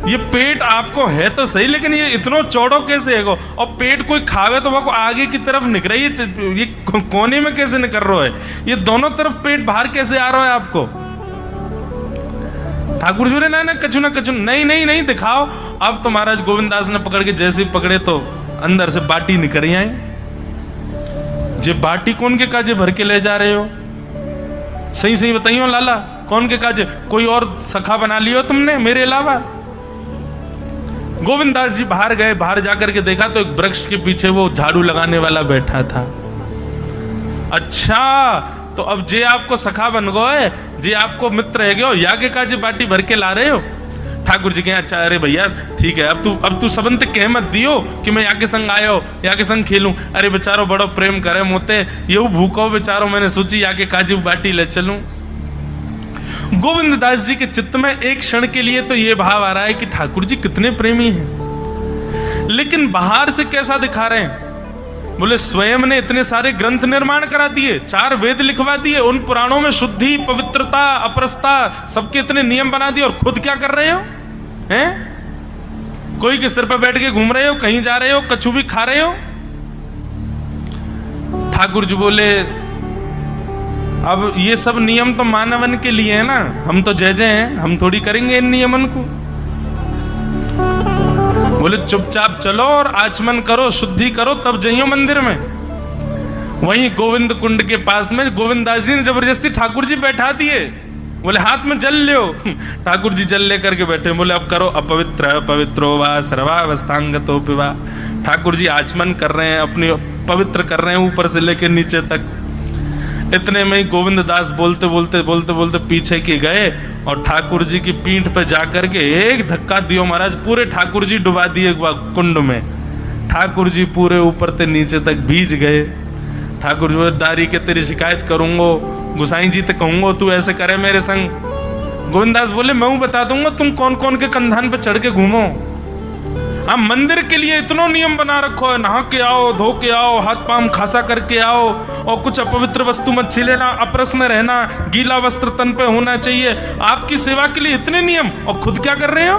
ये पेट आपको है तो सही, लेकिन ये इतना चौड़ो कैसे है? और पेट कोई खावे तो वो आगे की तरफ निकल रही है, ये कोने में कैसे निकल रहा है? ये दोनों तरफ पेट बाहर कैसे आ रहा है आपको? ठाकुर जी ने ना कछु नहीं दिखाओ। अब तो महाराज गोविंदास ने पकड़ के जैसे पकड़े तो अंदर से बाटी निकल आई। जे बाटी कौन के काजे भर के ले जा रहे हो? सही बताइयो लाला, कौन के काजे? कोई और सखा बना लियो तुमने मेरे अलावा? गोविंदास जी बाहर गए, बाहर जाकर के देखा तो एक वृक्ष के पीछे वो झाड़ू लगाने वाला बैठा था। अच्छा, तो अब जे आपको सखा बन गए, जे आपको मित्र है गयो, या के काजे बाटी भर के ला रहे हो? ठाकुर जी कहे अच्छा, अरे भैया ठीक है, अब तू सबंत कह मत दियो कि मैं यहाँ के संग आयो, यहाँ के संग खेलूं। अरे बेचारो बड़ो प्रेम करे मोते, ये भूखो बेचारो, मैंने सोची यहाँ के काजू बाटी ले चलूं। गोविंददास जी के चित्त में एक क्षण के लिए तो ये भाव आ रहा है कि ठाकुर जी कितने प्रेमी हैं, लेकिन बाहर से कैसा दिखा रहे हैं? बोले स्वयं ने इतने सारे ग्रंथ निर्माण करा दिए, 4 वेद लिखवा दिए, उन पुराणों में शुद्धि, पवित्रता, अपरसता सबके इतने नियम बना दिए, और खुद क्या कर रहे हो? हैं? कोई के सिर पर बैठ के घूम रहे हो, कहीं जा रहे हो, कछु भी खा रहे हो? ठाकुर जी बोले अब ये सब नियम तो मानवन के लिए है ना, हम तो जय हैं, हम थोड़ी करेंगे इन नियमन को। बोले चुपचाप चलो और आचमन करो, शुद्धि करो, तब जाइयो मंदिर में। वहीं गोविंद कुंड के पास में गोविंदास जी ने जबरदस्ती ठाकुर जी बैठा दिए। बोले हाथ में जल लो। ठाकुर जी जल लेकर के बैठे। बोले अब करो अपवित्र पवित्रो वा सर्वावस्थांगतो पिवा। ठाकुर जी आचमन कर रहे हैं, अपनी पवित्र कर रहे हैं ऊपर से लेकर नीचे तक। इतने में ही गोविंददास बोलते बोलते पीछे के गए और ठाकुर जी की पीठ पे जाकर के एक धक्का दियो महाराज, पूरे ठाकुर जी डुबा दिए कुंड में। ठाकुर जी पूरे ऊपर से नीचे तक भीज गए। ठाकुर जी बोले दारी के तेरी शिकायत करूंगो, गुसाई जी तो कहूंगो तू ऐसे करे मेरे संग। गोविंदास बोले मैं बता दूंगा तुम कौन कौन के कंधान पे चढ़ के घूमो। हम मंदिर के लिए इतना नियम बना रखो है, नहा के आओ, धो के आओ, हाथ पांव खासा करके आओ, और कुछ अपवित्र वस्तु मत छीलेना, अपरस में रहना, गीला वस्त्र तन पे होना चाहिए। आपकी सेवा के लिए इतने नियम, और खुद क्या कर रहे हो?